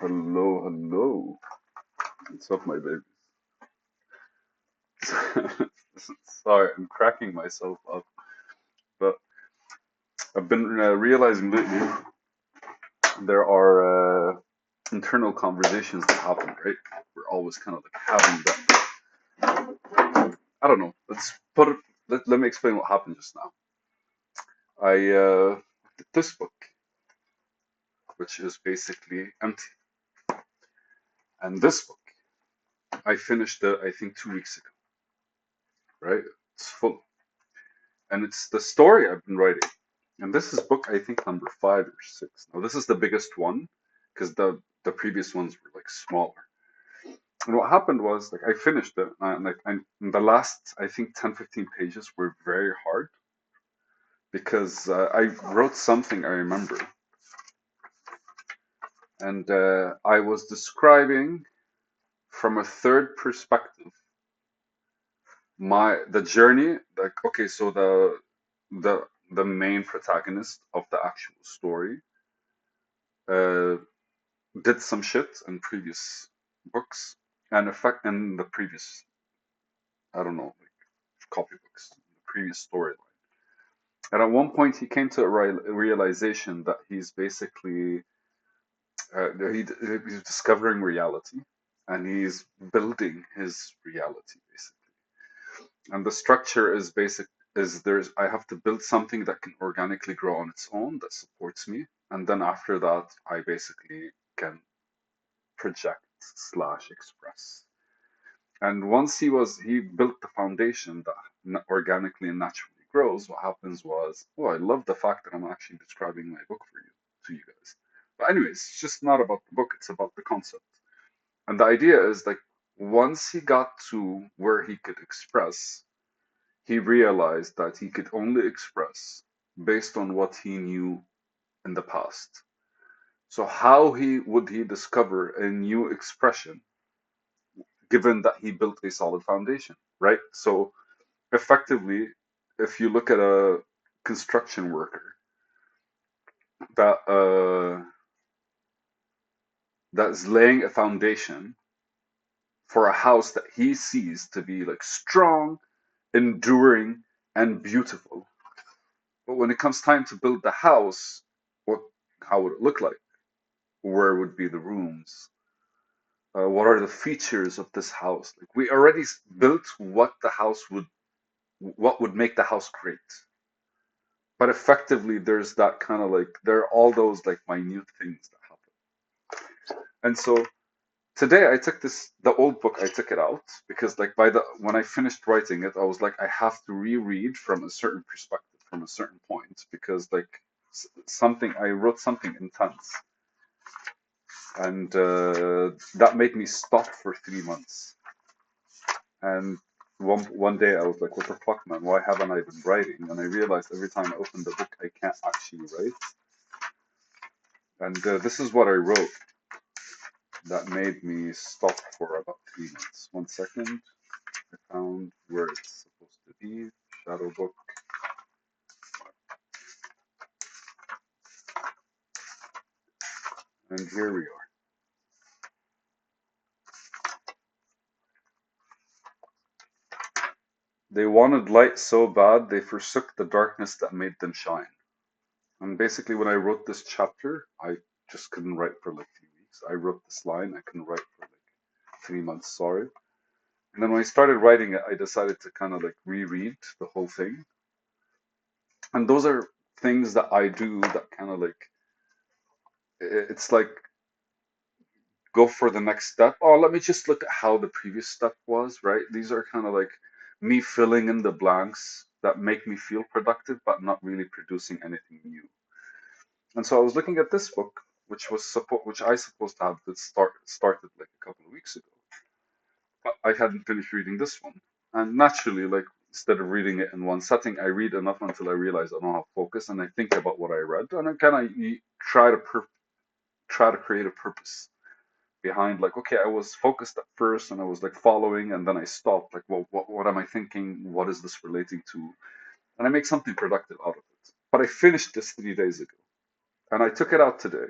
Hello, hello. What's up, my baby? Sorry, I'm cracking myself up. But I've been realizing lately there are internal conversations that happen, right? We're always kind of like having that. I don't know. Let's put it. Let me explain what happened just now. I did this book, which is basically empty, and this book I finished it, I think, 2 weeks ago. Right? It's full, and it's the story I've been writing. And this is book, I think, number 5 or 6. Now, this is the biggest one because the previous ones were like smaller. And what happened was, like, I finished it, and the last, I think, 10, 15 pages were very hard because I wrote something I remember, and I was describing from a third perspective the journey. Like, okay, so the main protagonist of the actual story uh, did some shit in previous books and effect in the previous, I don't know, like copybooks, the previous storyline. And at one point, he came to a realization that he's basically he's discovering reality, and he's building his reality basically. And the structure is basic is there's I have to build something that can organically grow on its own that supports me, and then after that, I basically can project slash express. And once he built the foundation that organically and naturally grows, what happens was, oh, I love the fact that I'm actually describing my book for you to you guys. But anyways, it's just not about the book, it's about the concept. And the idea is like once he got to where he could express, he realized that he could only express based on what he knew in the past. So how he discover a new expression given that he built a solid foundation, right? So effectively, if you look at a construction worker that that's laying a foundation for a house that he sees to be like strong, enduring, and beautiful, but when it comes time to build the house, what how would it look like? Where would be the rooms? What are the features of this house? Like we already built what would make the house great. But effectively there's that kind of like there are all those like minute things that happen. And so today I took the old book, I took it out because like by the when I finished writing it, I was like I have to reread from a certain perspective, from a certain point, because like something I wrote something intense, and that made me stop for 3 months. And one day I was like, what the fuck, man? Why haven't I been writing? And I realized every time I open the book, I can't actually write. And this is what I wrote that made me stop for about 3 months. 1 second. I found where it's supposed to be. Shadow book. And here we are. They wanted light so bad they forsook the darkness that made them shine. And basically, when I wrote this chapter, I just couldn't write for like 3 weeks. I wrote this line, I couldn't write for like 3 months, sorry. And then when I started writing it, I decided to kind of like reread the whole thing. And those are things that I do that kind of like, it's like go for the next step. Oh, let me just look at how the previous step was, right? These are kind of like me filling in the blanks that make me feel productive, but not really producing anything new. And so I was looking at this book, which I supposed to have started like a couple of weeks ago. But I hadn't finished reading this one. And naturally, like instead of reading it in one setting, I read enough until I realize I don't have focus, and I think about what I read, and I kind of try to create a purpose behind like okay, I was focused at first and I was like following, and then I stopped like well, what am I thinking, what is this relating to, and I make something productive out of it. But I finished this 3 days ago, and I took it out today,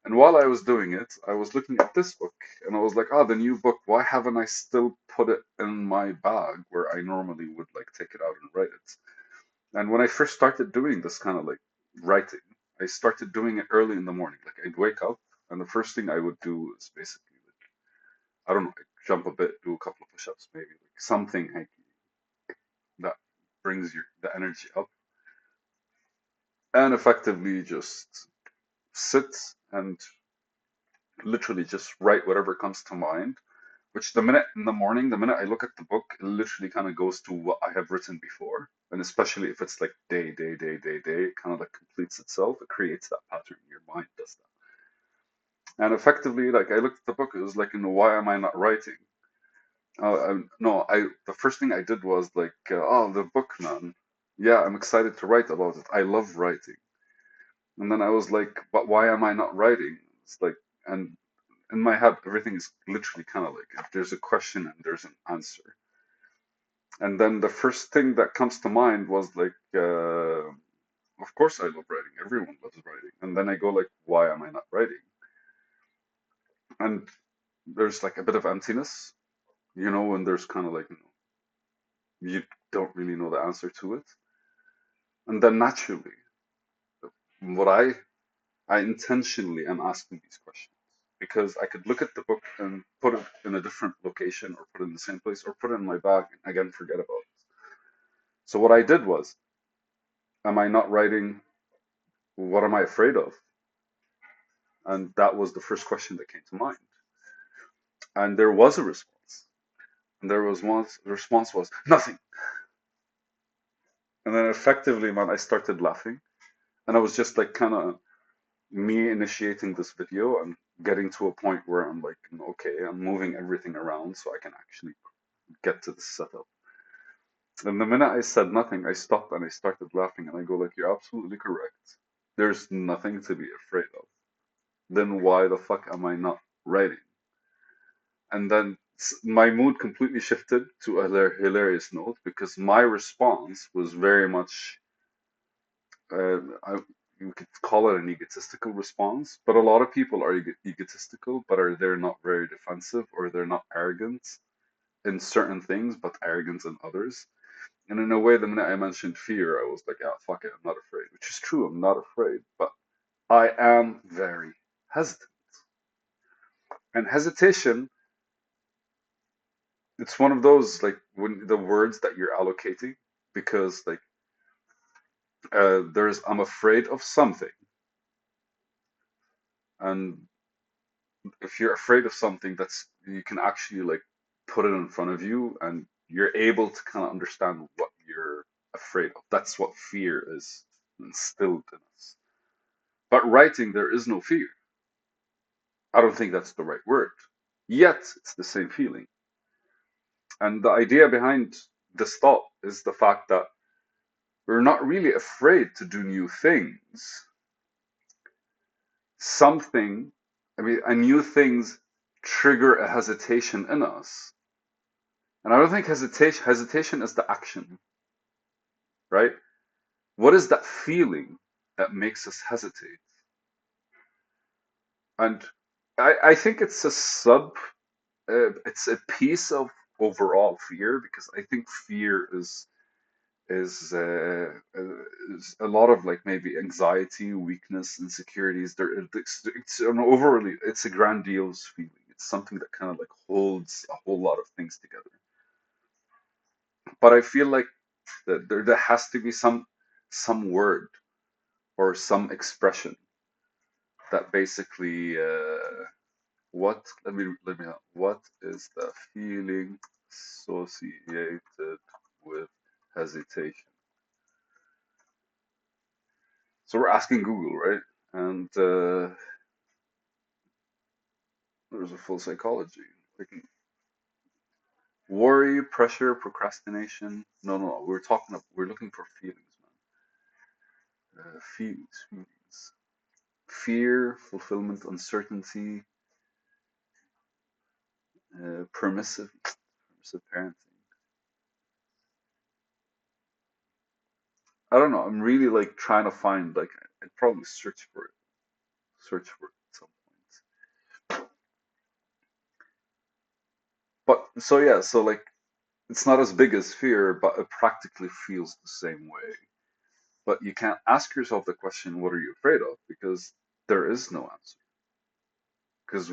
And while I was doing it, I was looking at this book and I was like, oh, the new book, why haven't I still put it in my bag where I normally would like take it out and write it? And when I first started doing this kind of like writing, I started doing it early in the morning. Like I'd wake up and the first thing I would do is basically like, I don't know, like jump a bit, do a couple of push-ups, maybe like something hanky that brings your the energy up, and effectively just sit and literally just write whatever comes to mind. Which the minute in the morning, the minute I look at the book, it literally kind of goes to what I have written before. And especially if it's like day, it kind of like completes itself. It creates that pattern. Your mind does that. And effectively, like I looked at the book, it was like, why am I not writing? No, the first thing I did was like, oh, the book, man. Yeah, I'm excited to write about it. I love writing. And then I was like, but why am I not writing? It's like, and in my head, everything is literally kind of like, if there's a question and there's an answer. And then the first thing that comes to mind was like, of course I love writing. Everyone loves writing. And then I go like, why am I not writing? And there's like a bit of emptiness, when there's kind of like, you don't really know the answer to it. And then naturally, what I intentionally am asking these questions because I could look at the book and put it in a different location or put it in the same place or put it in my bag and again forget about it. So what I did was, am I not writing? What am I afraid of? And that was the first question that came to mind. And there was a response. And the response was nothing. And then effectively, man, I started laughing. And I was just like kind of me initiating this video and getting to a point where I'm like, okay, I'm moving everything around so I can actually get to the setup. And the minute I said nothing, I stopped and I started laughing and I go like, you're absolutely correct. There's nothing to be afraid of. Then why the fuck am I not writing? And then my mood completely shifted to a hilarious note because my response was very much, you could call it an egotistical response, but a lot of people are egotistical, but they're not very defensive or they're not arrogant in certain things, but arrogant in others. And in a way, the minute I mentioned fear, I was like, ah, fuck it, I'm not afraid, which is true, I'm not afraid, but I am very hesitant. And hesitation, it's one of those like when the words that you're allocating, because like there's I'm afraid of something, and if you're afraid of something, that's you can actually like put it in front of you, and you're able to kind of understand what you're afraid of. That's what fear is instilled in us. But writing, there is no fear. I don't think that's the right word. Yet it's the same feeling. And the idea behind this thought is the fact that we're not really afraid to do new things. Something, and new things trigger a hesitation in us. And I don't think hesitation is the action, right? What is that feeling that makes us hesitate? And I think it's it's a piece of overall fear because I think fear is is a lot of like maybe anxiety, weakness, insecurities. It's an overly it's a grandiose feeling. It's something that kind of like holds a whole lot of things together. But I feel like that there has to be some word or some expression that basically what let me what is the feeling associated with hesitation? So we're asking Google, right? And there's a full psychology. Like worry, pressure, procrastination. No. We're looking for feelings, man. Feelings. Fear, fulfillment, uncertainty, permissive parenting. I don't know. I'm really like trying to find like I'd probably search for it. Search for it. So yeah, so like it's not as big as fear, but it practically feels the same way. But you can't ask yourself the question, what are you afraid of? Because there is no answer. Because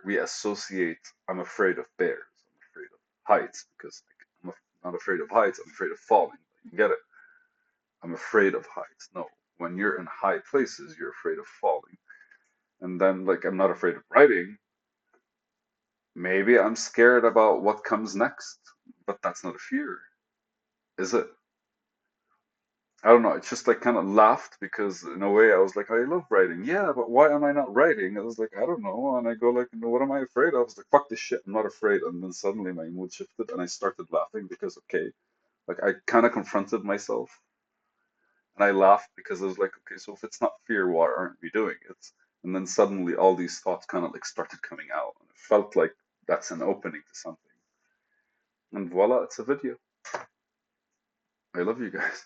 we associate, I'm afraid of bears, I'm afraid of heights, because like, not afraid of heights, I'm afraid of falling. You get it? I'm afraid of heights. No, when you're in high places, you're afraid of falling. And then like I'm not afraid of writing. Maybe I'm scared about what comes next, but that's not a fear, is it? I don't know. It's just like kind of laughed because in a way I was like, I love writing. Yeah, but why am I not writing? I was like, I don't know. And I go like, what am I afraid of? I was like, fuck this shit. I'm not afraid. And then suddenly my mood shifted and I started laughing because okay, like I kind of confronted myself and I laughed because I was like, okay, so if it's not fear, why aren't we doing it? And then suddenly all these thoughts kind of like started coming out and it felt like that's an opening to something. And voila, it's a video. I love you guys.